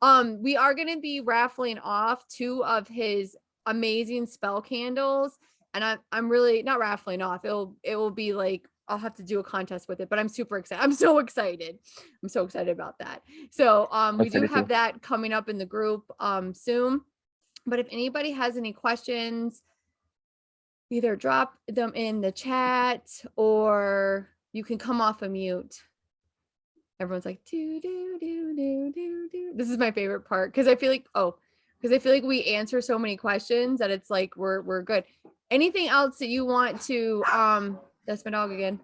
A: We are going to be raffling off 2 of his amazing spell candles, and I'm really not raffling off. It will be like I'll have to do a contest with it, but I'm super excited. I'm so excited. I'm so excited about that. So we do have that coming up in the group soon. But if anybody has any questions, either drop them in the chat or you can come off of mute. Everyone's like, do. This is my favorite part because I feel like we answer so many questions that it's like we're good. Anything else that you want to that's my dog again,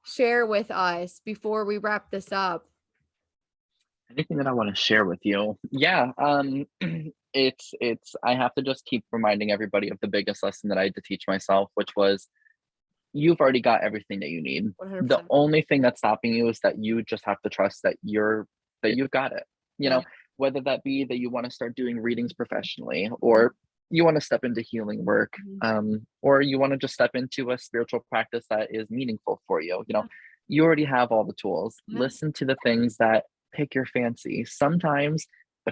A: share with us before we wrap this up?
B: Anything that I want to share with you? Yeah. It's I have to just keep reminding everybody of the biggest lesson that I had to teach myself, which was you've already got everything that you need.
A: 100%.
B: The only thing that's stopping you is that you just have to trust that you've got it. You know, whether that be that you want to start doing readings professionally, or you want to step into healing work, or you want to just step into a spiritual practice that is meaningful for you. You know, you already have all the tools. Listen to the things that pick your fancy. Sometimes,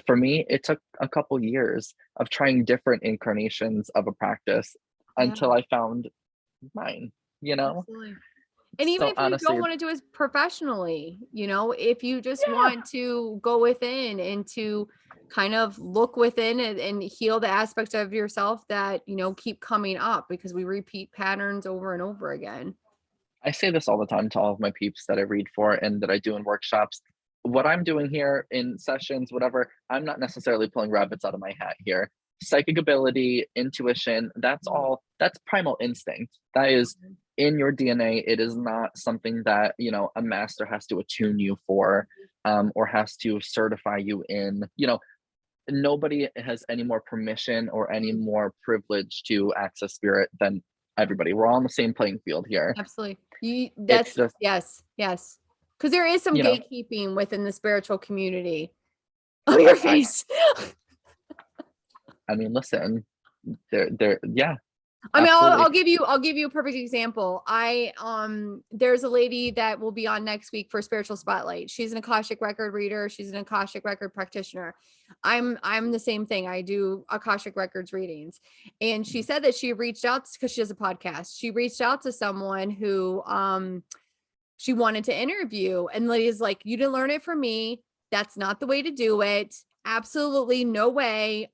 B: for me, it took a couple years of trying different incarnations of a practice until I found mine, you know?
A: Absolutely. And even if you don't want to do it professionally, you know, if you just want to go within and to kind of look within and heal the aspects of yourself that, you know, keep coming up because we repeat patterns over and over again.
B: I say this all the time to all of my peeps that I read for and that I do in workshops. What I'm doing here in sessions, whatever, I'm not necessarily pulling rabbits out of my hat here. Psychic ability, intuition, that's primal instinct. That is in your DNA. It is not something that, you know, a master has to attune you for, or has to certify you in. You know, nobody has any more permission or any more privilege to access spirit than everybody. We're all on the same playing field here.
A: Absolutely. That's just, yes. Because there is some gatekeeping within the spiritual community. Oh, your face.
B: I mean, listen, there, yeah.
A: I mean, I'll give you a perfect example. There's a lady that will be on next week for Spiritual Spotlight. She's an Akashic record reader. She's an Akashic record practitioner. I'm the same thing. I do Akashic records readings. And she said that she reached out because she has a podcast. She reached out to someone who, she wanted to interview, and Lydia's like, you didn't learn it from me. That's not the way to do it. Absolutely no way.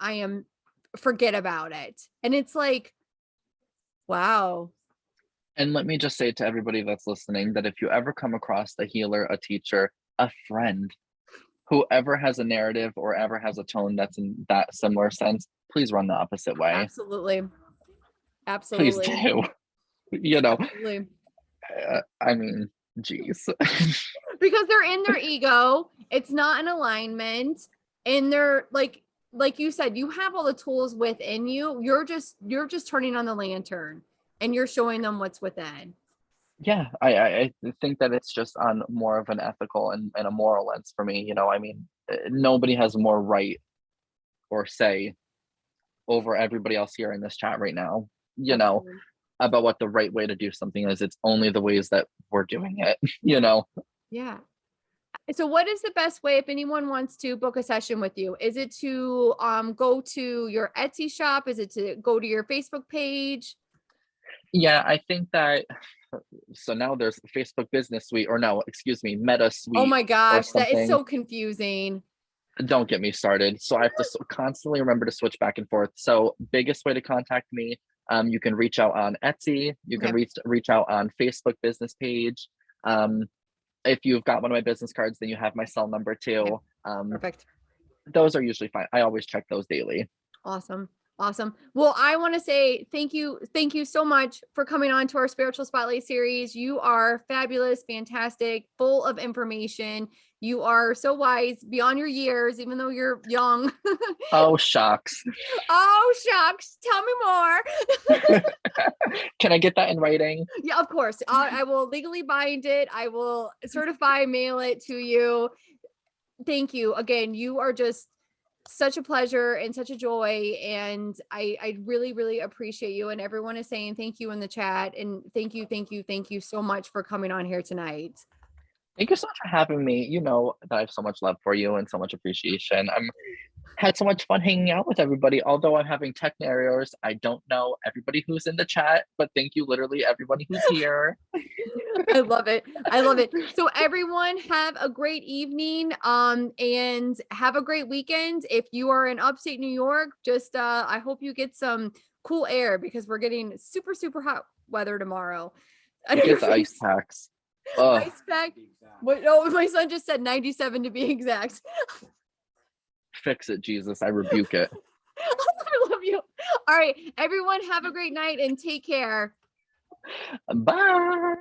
A: Forget about it. And it's like, wow.
B: And let me just say to everybody that's listening that if you ever come across a healer, a teacher, a friend, whoever has a narrative or ever has a tone that's in that similar sense, please run the opposite way.
A: Absolutely.
B: Please
A: Absolutely.
B: do. You know,
A: Absolutely.
B: I mean, geez.
A: Because they're in their ego. It's not in alignment. And they're like you said, you have all the tools within you. You're just turning on the lantern and you're showing them what's within.
B: Yeah, I think that it's just on more of an ethical and a moral lens for me. I mean, nobody has more right or say over everybody else here in this chat right now,
A: Absolutely.
B: about what the right way to do something is. It's only the ways that we're doing it, you know?
A: Yeah. So what is the best way if anyone wants to book a session with you? Is it to go to your Etsy shop? Is it to go to your Facebook page?
B: Yeah, I think that so now there's Facebook Business Suite, or no, excuse me, Meta
A: Oh
B: Suite
A: my
B: or
A: gosh, that is
B: something.
A: so confusing.
B: Don't get me started. So I have to constantly remember to switch back and forth. So biggest way to contact me, you can reach out on Etsy. You can
A: Okay.
B: reach out on Facebook business page. Um, if you've got one of my business cards, then you have my cell number
A: Okay.
B: too.
A: Perfect.
B: Those are usually fine. I always check those daily.
A: Awesome. Awesome. Well, I want to say thank you. Thank you so much for coming on to our Spiritual Spotlight series. You are fabulous, fantastic, full of information. You are so wise beyond your years, even though you're young.
B: Oh, shucks.
A: Oh, shucks. Tell me more.
B: Can I get that in writing?
A: Yeah, of course. I will legally bind it. I will certify, mail it to you. Thank you. Again, you are just such a pleasure and such a joy. And I really, really appreciate you. And everyone is saying thank you in the chat. And thank you so much for coming on here tonight.
B: Thank you so much for having me. You know that I have so much love for you and so much appreciation. I'm had so much fun hanging out with everybody. Although I'm having tech errors, I don't know everybody who's in the chat, but thank you, literally everybody who's here.
A: I love it. I love it. So everyone have a great evening and have a great weekend. If you are in upstate New York, just I hope you get some cool air because we're getting super super hot weather tomorrow.
B: Get the ice packs. Ugh.
A: Ice pack. What? Oh, my son just said 97 to be exact.
B: Fix it, Jesus. I rebuke it.
A: I love you. All right, everyone have a great night and take care.
B: Bye.
A: Bye.